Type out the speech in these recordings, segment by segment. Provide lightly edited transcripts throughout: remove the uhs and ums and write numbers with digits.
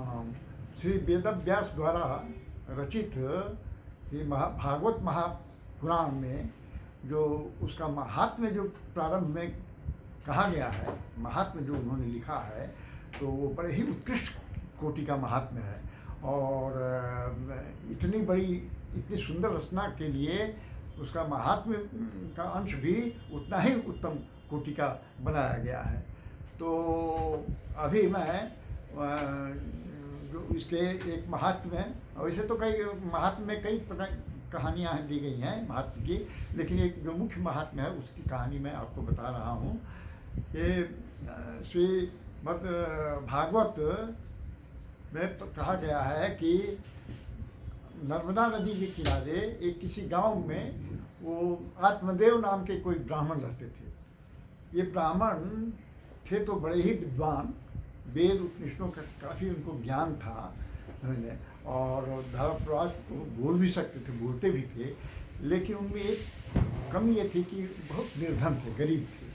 श्री वेदव्यास द्वारा रचित श्री भागवत महापुराण में जो उसका महात्म्य जो प्रारंभ में कहा गया है, महात्म्य जो उन्होंने लिखा है, तो वो बड़े ही उत्कृष्ट कोटि का महात्म्य है। और इतनी बड़ी, इतनी सुंदर रचना के लिए उसका महात्म्य का अंश भी उतना ही उत्तम कोटि का बनाया गया है। तो अभी मैं जो इसके एक महात्म्य, वैसे तो कई महात्म्य में कई कहानियाँ दी गई हैं महात्म्य की, लेकिन एक जो मुख्य महात्म्य है उसकी कहानी मैं आपको बता रहा हूँ। ये श्रीमद् भागवत में कहा गया है कि नर्मदा नदी के किनारे एक किसी गांव में वो आत्मदेव नाम के कोई ब्राह्मण रहते थे। ये ब्राह्मण थे तो बड़े ही विद्वान, वेद उपनिषदों का काफ़ी उनको ज्ञान था, और धर्म प्रवास बोल भी सकते थे, बोलते भी थे। लेकिन उनमें एक कमी ये थी कि बहुत निर्धन थे, गरीब थे।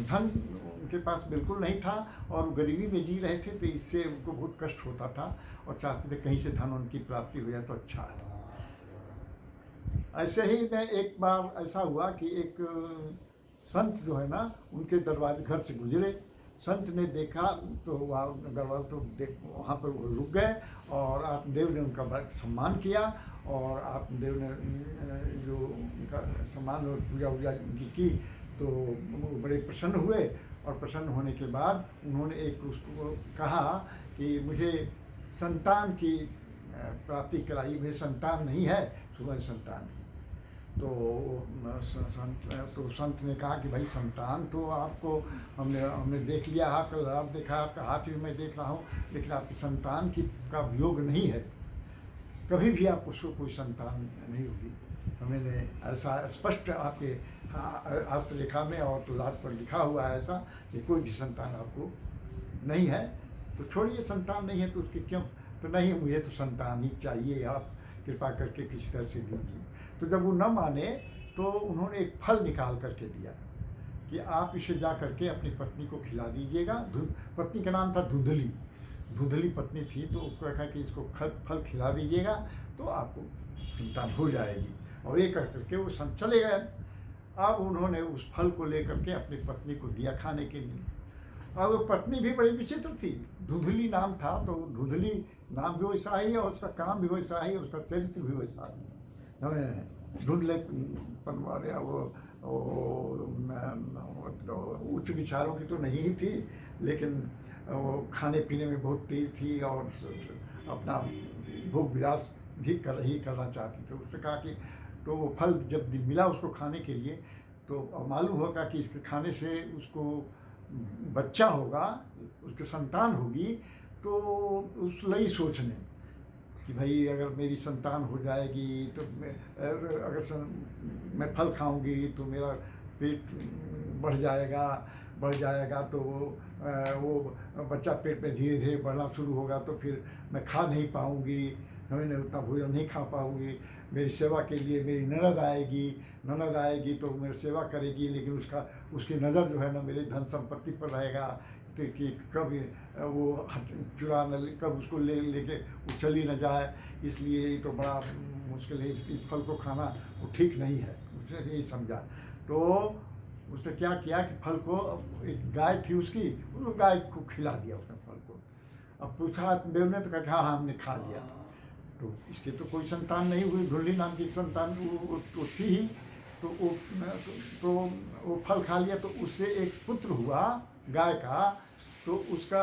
धन उनके पास बिल्कुल नहीं था और गरीबी में जी रहे थे, तो इससे उनको बहुत कष्ट होता था और चाहते थे कहीं से धन उनकी प्राप्ति हो जाए तो अच्छा है। ऐसे ही में एक बार ऐसा हुआ कि एक संत जो है ना, उनके दरवाजे घर से गुजरे। संत ने देखा तो वहाँ दरवाजा तो वहाँ पर वो रुक गए और आत्मदेव ने उनका बड़ा सम्मान किया। और आत्मदेव ने जो उनका सम्मान और पूजा वूजा उनकी की तो वो बड़े प्रसन्न हुए। और प्रसन्न होने के बाद उन्होंने एक उसको कहा कि मुझे संतान की प्राप्ति कराई, मुझे संतान नहीं है, तुम्हारी संतान है। तो संत ने कहा कि भाई संतान तो आपको हमने देख लिया, कल रात देखा, आपका हाथ भी मैं देख रहा हूँ, लेकिन आपकी संतान का वियोग नहीं है, कभी भी आप उसको कोई संतान नहीं होगी। तो मैंने ऐसा स्पष्ट आपके हस्तरेखा में और तुलाट पर लिखा हुआ है ऐसा कि कोई भी संतान आपको नहीं है। तो छोड़िए, संतान नहीं है तो उसके क्यों, तो नहीं मुझे तो संतान ही चाहिए, आप कृपा करके किसी तरह से दीजिए। तो जब वो न माने तो उन्होंने एक फल निकाल करके दिया कि आप इसे जा करके अपनी पत्नी को खिला दीजिएगा। पत्नी का नाम था धुंधली, धुंधली पत्नी थी। तो उसको कहा कि इसको फल खिला दीजिएगा तो आपको संतान हो जाएगी। और ये कह करके वो संत चले गए। अब उन्होंने उस फल को लेकर के अपनी पत्नी को दिया खाने के लिए। और वो पत्नी भी बड़ी विचित्र थी, धुंधली नाम था, तो धुंधली नाम भी वैसा ही है और उसका काम भी वैसा ही है, उसका चरित्र भी वैसा ही है। धुंधले पन वाले वो उच्च विचारों की तो नहीं ही थी, लेकिन वो खाने पीने में बहुत तेज थी और अपना भोग विलास भी करना चाहती थी। उसने कहा कि तो वो फल जब मिला उसको खाने के लिए, तो मालूम होगा कि इसके खाने से उसको बच्चा होगा, उसकी संतान होगी। तो उस लगी सोचने कि भाई अगर मेरी संतान हो जाएगी तो अगर मैं फल खाऊंगी तो मेरा पेट बढ़ जाएगा तो वो बच्चा पेट में धीरे धीरे बढ़ना शुरू होगा, तो फिर मैं खा नहीं पाऊंगी, मैंने उतना भोजन नहीं खा पाऊंगी। मेरी सेवा के लिए मेरी ननद आएगी तो मेरी सेवा करेगी, लेकिन उसकी नज़र जो है ना मेरी धन संपत्ति पर रहेगा कि कब वो चुरा न ले, कब उसको लेके वो चली न जाए। इसलिए ये तो बड़ा मुश्किल है, इसकी फल को खाना वो ठीक नहीं है। उसने यही समझा। तो उसने क्या किया कि फल को, एक गाय थी उसकी, उस गाय को खिला दिया उसने फल को। अब पूछा देव ने तो कहा हाँ हमने खा लिया। तो इसके तो कोई संतान नहीं हुई, ढुल्ली नाम की संतान वो थी ही। तो वो फल खा लिया तो उससे एक पुत्र हुआ गाय का। तो उसका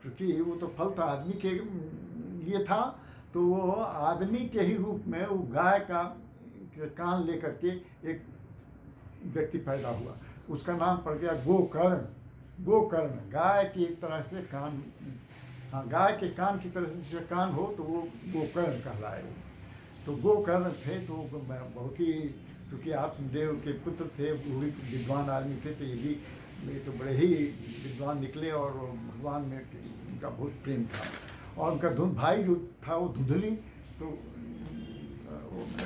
चूँकि वो तो फल था आदमी के लिए था, तो वो आदमी के ही रूप में वो गाय का कान लेकर के एक व्यक्ति पैदा हुआ। उसका नाम पड़ गया गोकर्ण। गाय की एक तरह से कान, हाँ गाय के कान की तरह से कान हो तो वो गोकर्ण कहलाए। तो गोकर्ण थे तो बहुत ही, क्योंकि आत्मदेव के पुत्र थे, वो भी विद्वान आदमी थे, तो ये तो बड़े ही विद्वान निकले और भगवान में उनका बहुत प्रेम था। और उनका भाई जो था वो धुंधली, तो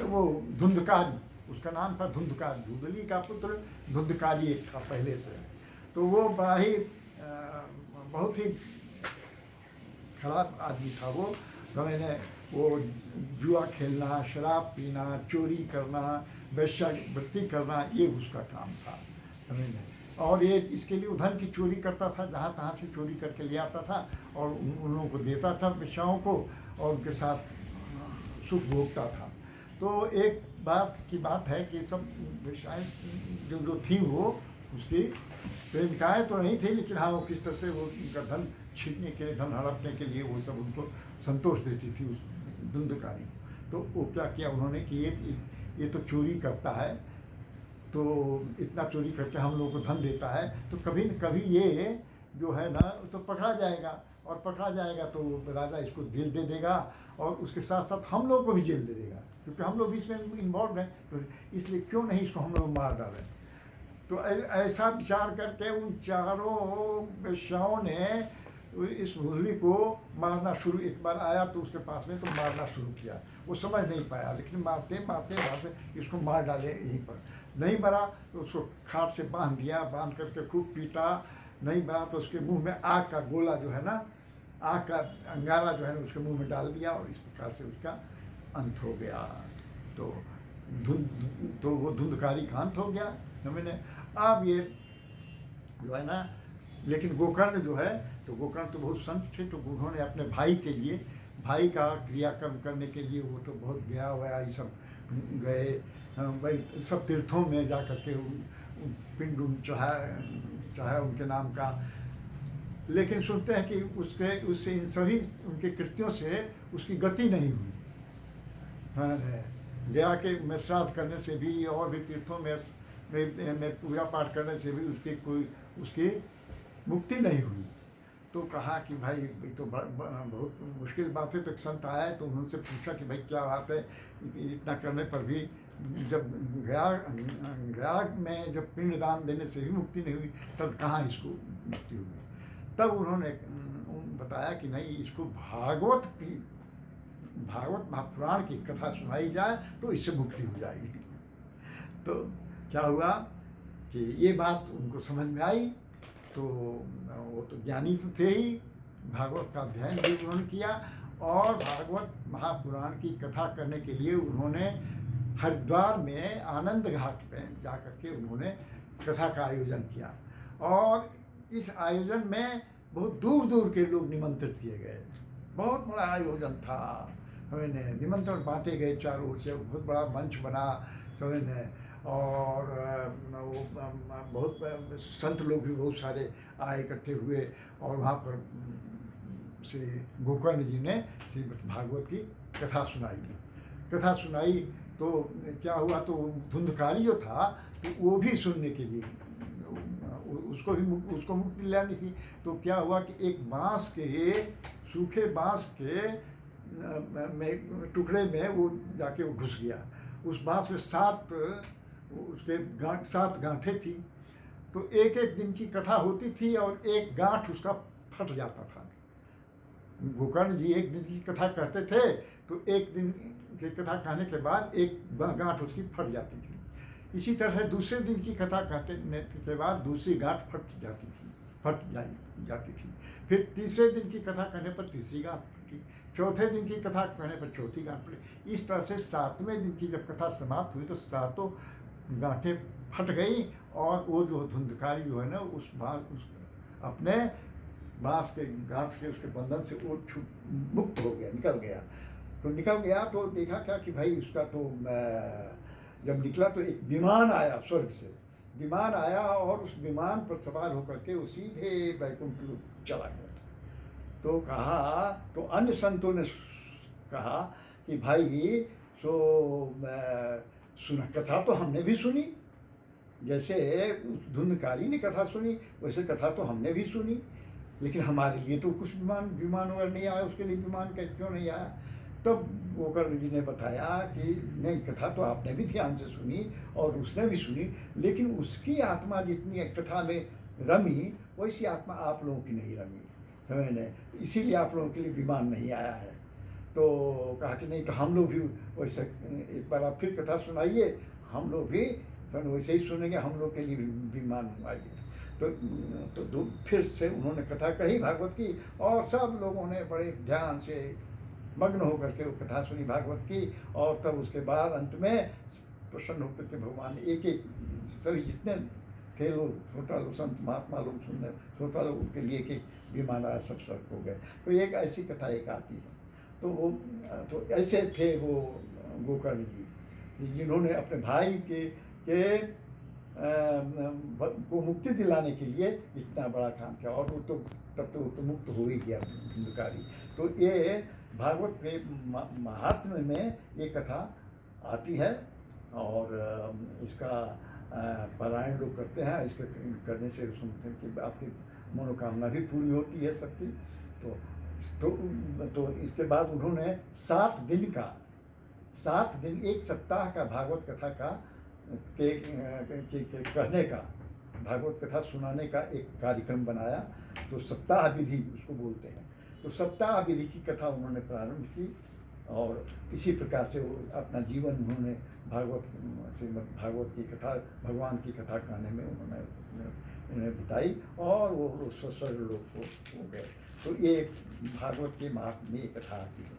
वो धुंधकारी, उसका नाम था धुंधकारी। धुंधली का पुत्र धुंधकारी एक था पहले से। तो वो बड़ा ही बहुत ही खराब आदमी था वो। तो मैंने वो जुआ खेलना, शराब पीना, चोरी करना, वेश्यावृत्ति करना, ये उसका काम था। समझे? और ये इसके लिए वो धन की चोरी करता था, जहाँ तहाँ से चोरी करके ले आता था और उन लोगों को देता था वेश्याओं को, और उनके साथ सुख भोगता था। तो एक बात की बात है कि सब वेश्याएँ जो थी वो उसकी प्रेमिकाएँ तो नहीं थी, लेकिन हाँ वो किस तरह से वो उनका धन छीनने के, धन हड़पने के लिए वो सब उनको संतोष देती थी उस धुंधकारी को। तो वो क्या किया उन्होंने कि ये तो चोरी करता है, तो इतना चोरी करके हम लोगों को धन देता है, तो कभी न कभी ये जो है ना तो पकड़ा जाएगा, और पकड़ा जाएगा तो राजा इसको जेल दे देगा, और उसके साथ साथ हम लोग को भी जेल दे देगा, क्योंकि हम लोग भी इसमें इन्वॉल्व हैं। तो इसलिए क्यों नहीं इसको हम लोग मार डालें। तो ऐसा विचार करके उन चारों वेश्याओं ने इस मुरली को मारना शुरू, एक बार आया तो उसके पास में तो मारना शुरू किया। वो समझ नहीं पाया, लेकिन मारते मारते मारते इसको मार डाले यहीं पर। नहीं मरा तो उसको खाट से बांध दिया, बांध करके खूब पीटा। नहीं मरा तो उसके मुंह में आग का गोला जो है ना, आग का अंगारा जो है ना उसके मुंह में डाल दिया, और इस प्रकार से उसका अंत हो गया। तो तो वो धुंधकारी का अंत हो गया। मैंने अब ये जो है ना, लेकिन गोकर्ण जो है, तो गोकर्ण तो बहुत संत थे, तो उन्होंने अपने भाई के लिए, भाई का क्रियाक्रम करने के लिए वो तो बहुत गया हुआ ये सब गए, भाई सब तीर्थों में जा कर के पिंड चढ़ाया उनके नाम का। लेकिन सुनते हैं कि उससे इन सभी उनके कृत्यों से उसकी गति नहीं हुई। गया के में श्राद्ध करने से भी और भी तीर्थों में पूजा पाठ करने से भी उसकी मुक्ति नहीं हुई। तो कहा कि भाई ये तो बहुत मुश्किल बात है। तो एक संत आया तो उनसे पूछा कि भाई क्या बात है, इतना करने पर भी जब गया में जब पिंडदान देने से भी मुक्ति नहीं हुई, तब कहाँ इसको मुक्ति हुई। तब उन्होंने बताया कि नहीं, इसको भागवत महापुराण की कथा सुनाई जाए तो इससे मुक्ति हो जाएगी। तो क्या हुआ कि ये बात उनको समझ में आई। तो वो तो ज्ञानी तो थे ही, भागवत का अध्ययन भी उन्होंने किया, और भागवत महापुराण की कथा करने के लिए उन्होंने हरिद्वार में आनंद घाट पे जा करके उन्होंने कथा का आयोजन किया। और इस आयोजन में बहुत दूर दूर के लोग निमंत्रित किए गए। बहुत बड़ा आयोजन था। हमें निमंत्रण बांटे गए चारों ओर से, बहुत बड़ा मंच बना समझने, और बहुत संत लोग भी बहुत सारे आए, इकट्ठे हुए, और वहाँ पर श्री गोकर्ण जी ने श्रीमद् भागवत की कथा सुनाई। तो क्या हुआ, तो धुंधकारी जो था तो वो भी सुनने के लिए, उसको मुक्ति लेनी थी। तो क्या हुआ कि एक सूखे बांस के टुकड़े में वो जाके वो घुस गया। उस बांस में 7 गांठें थी। तो एक एक दिन की कथा होती थी, और एक गांठ उसका फट जाता था। गोकर्ण जी एक दिन की कथा कहते थे, तो एक दिन की कथा कहने के बाद एक गांठ उसकी फट जाती थी। इसी तरह से दूसरे दिन की कथा कहने के बाद दूसरी गांठ फट जाती थी। फिर तीसरे दिन की कथा कहने पर तीसरी गांठ फटी, चौथे दिन की कथा कहने पर चौथी गांठ फटी। इस तरह से 7वें दिन की जब कथा समाप्त हुई तो 7 गांठें फट गई, और वो जो धुंधकारी जो है ना उस अपने बांस के गांठ से, उसके बंधन से वो मुक्त हो गया, निकल गया। तो देखा क्या कि भाई उसका तो जब निकला तो एक विमान आया, स्वर्ग से विमान आया, और उस विमान पर सवार होकर के वो सीधे वैकुंठ चला गया। तो कहा, तो अन्य संतों ने कहा कि भाई सुना, कथा तो हमने भी सुनी, जैसे उस धुंधकारी ने कथा सुनी वैसे कथा तो हमने भी सुनी, लेकिन हमारे लिए तो कुछ विमान वगैरह नहीं आया, उसके लिए विमान क्यों नहीं आया। तब गोकर्ण जी ने बताया कि नहीं, कथा तो आपने भी ध्यान से सुनी और उसने भी सुनी, लेकिन उसकी आत्मा जितनी कथा में रमी वैसी आत्मा आप लोगों की नहीं रमी, समझने, इसीलिए आप लोगों के लिए विमान नहीं आया है। तो कहा कि नहीं, तो हम लोग भी वैसे एक बार आप फिर कथा सुनाइए, हम लोग भी तो वैसे ही सुनेंगे, हम लोग के लिए भी विमान मंगवाइए। तो फिर से उन्होंने कथा कही भागवत की, और सब लोगों ने बड़े ध्यान से मग्न होकर के वो कथा सुनी भागवत की। और तब उसके बाद अंत में प्रसन्न होकर के भगवान ने एक एक सभी जितने थे लोग, श्रोता लोग, संत महात्मा लोग, सुनने श्रोता लोग, उनके लिए एक एक विमान आया, सब स्वर्ग हो गए। तो एक ऐसी कथा एक आती है। तो वो तो ऐसे थे वो गोकर्ण जी, जिन्होंने अपने भाई के को मुक्ति दिलाने के लिए इतना बड़ा काम किया। और वो तो तब तो वो तो मुक्त हो ही गया अंधकारी। तो ये भागवत के महात्म्य में ये कथा आती है। और इसका पारायण लोग करते हैं। इसके करने से सुनते हैं कि आपकी मनोकामना भी पूरी होती है सबकी। तो इसके बाद उन्होंने 7 दिन, एक सप्ताह का भागवत कथा का के कहने का, भागवत कथा सुनाने का एक कार्यक्रम बनाया। तो सप्ताह विधि उसको बोलते हैं। तो सप्ताह विधि की कथा उन्होंने प्रारंभ की, और इसी प्रकार से वो अपना जीवन उन्होंने श्रीमद् भागवत की कथा, भगवान की कथा कहने में उन्होंने बिताई, और वो स्वर्ग लोक को हो गए। तो ये भागवत के महात्म्य में ये कथा आती है।